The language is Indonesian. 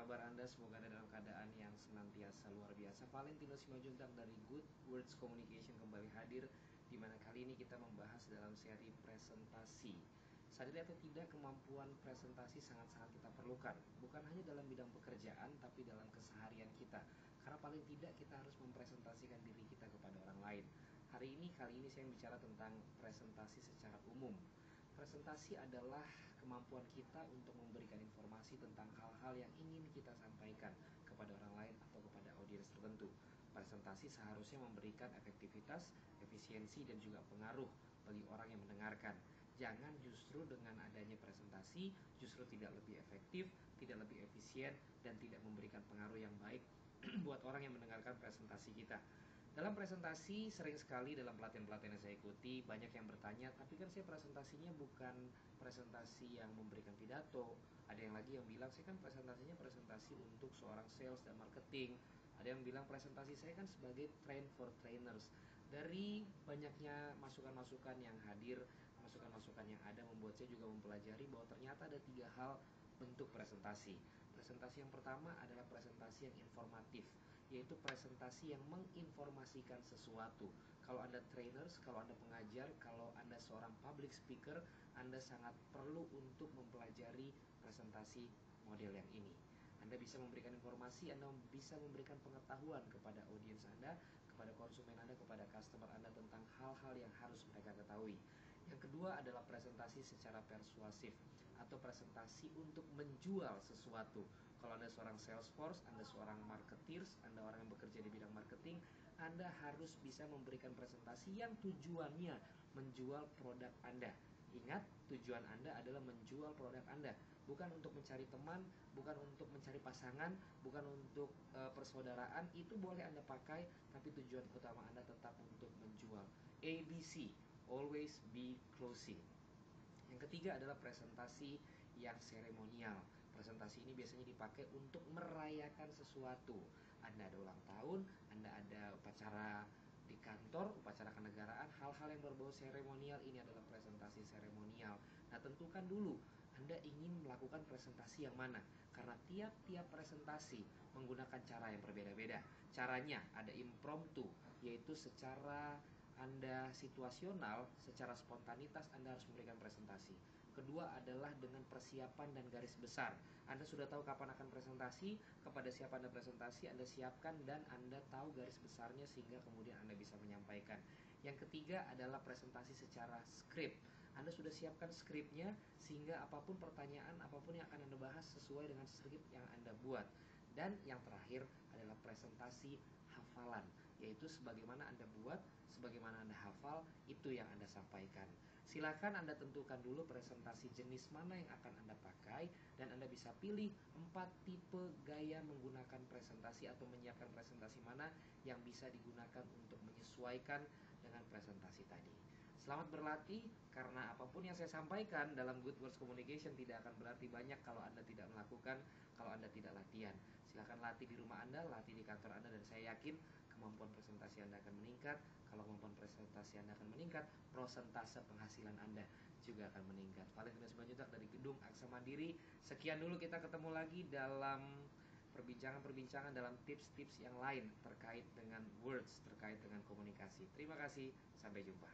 kabar Anda? Semoga Anda dalam keadaan yang senantiasa luar biasa. Valentino Simanjuntak dari Good Words Communication kembali hadir, di mana kali ini kita membahas dalam seri presentasi. Sadari atau tidak, kemampuan presentasi sangat-sangat kita perlukan, bukan hanya dalam bidang pekerjaan, tapi dalam keseharian kita. Karena paling tidak kita harus mempresentasikan diri kita kepada orang lain. Kali ini saya bicara tentang presentasi secara umum. Presentasi adalah kemampuan kita untuk memberikan informasi tentang hal-hal yang ingin kita sampaikan kepada orang lain atau kepada audiens tertentu. Presentasi seharusnya memberikan efektivitas, efisiensi, dan juga pengaruh bagi orang yang mendengarkan. Jangan justru dengan adanya presentasi justru tidak lebih efektif, tidak lebih efisien, dan tidak memberikan pengaruh yang baik buat orang yang mendengarkan presentasi kita. Dalam presentasi, sering sekali dalam pelatihan-pelatihan yang saya ikuti, banyak yang bertanya, tapi kan saya presentasinya bukan presentasi yang memberikan pidato. Ada yang lagi yang bilang, saya kan presentasinya presentasi untuk seorang sales dan marketing. Ada yang bilang presentasi saya kan sebagai train for trainers. Dari banyaknya masukan-masukan yang hadir, masukan-masukan yang ada membuat saya juga mempelajari bahwa ternyata ada 3 hal bentuk presentasi. Presentasi yang pertama adalah presentasi yang informatif, yaitu presentasi yang menginformasikan sesuatu. Kalau Anda trainers, kalau Anda pengajar, kalau Anda seorang public speaker, Anda sangat perlu untuk mempelajari presentasi model yang ini. Anda bisa memberikan informasi, Anda bisa memberikan pengetahuan kepada audiens Anda, kepada konsumen Anda, kepada customer Anda tentang hal-hal yang harus mereka ketahui. Yang kedua adalah presentasi secara persuasif atau presentasi untuk menjual sesuatu. Kalau Anda seorang Salesforce, Anda seorang marketeers, Anda orang yang bekerja di bidang marketing, Anda harus bisa memberikan presentasi yang tujuannya menjual produk Anda. Ingat, tujuan Anda adalah menjual produk Anda, bukan untuk mencari teman, bukan untuk mencari pasangan, bukan untuk persaudaraan. Itu boleh Anda pakai, tapi tujuan utama Anda tetap untuk menjual. ABC, always be closing. Yang ketiga adalah presentasi yang seremonial. Presentasi ini biasanya dipakai untuk merayakan sesuatu. Anda ada ulang tahun, Anda ada upacara di kantor, upacara kenegaraan, hal-hal yang berbau seremonial, ini adalah presentasi seremonial. Nah, tentukan dulu Anda ingin melakukan presentasi yang mana, karena tiap-tiap presentasi menggunakan cara yang berbeda-beda. Caranya ada impromptu, yaitu secara Anda situasional, secara spontanitas Anda harus memberikan presentasi. Kedua adalah dengan persiapan dan garis besar. Anda sudah tahu kapan akan presentasi, kepada siapa Anda presentasi, Anda siapkan dan Anda tahu garis besarnya sehingga kemudian Anda bisa menyampaikan. Yang ketiga adalah presentasi secara skrip. Anda sudah siapkan skripnya sehingga apapun pertanyaan, apapun yang akan Anda bahas sesuai dengan skrip yang Anda buat. Dan yang terakhir adalah presentasi hafalan, yaitu sebagaimana Anda buat, sebagaimana Anda hafal, itu yang Anda sampaikan. Silakan Anda tentukan dulu presentasi jenis mana yang akan Anda pakai, dan Anda bisa pilih 4 tipe gaya menggunakan presentasi atau menyiapkan presentasi mana yang bisa digunakan untuk menyesuaikan dengan presentasi tadi. Selamat berlatih, karena apapun yang saya sampaikan dalam Good Words Communication tidak akan berarti banyak kalau Anda tidak melakukan, kalau Anda tidak latihan. Silakan latih di rumah Anda, latih di kantor Anda, dan saya yakin kemampuan presentasi Anda akan meningkat. Kalau kemampuan presentasi Anda akan meningkat, prosentase penghasilan Anda juga akan meningkat. Valentino Simanjuntak dari Gedung Aksa Mandiri. Sekian dulu, kita ketemu lagi dalam perbincangan-perbincangan dalam tips-tips yang lain terkait dengan words, terkait dengan komunikasi. Terima kasih, sampai jumpa.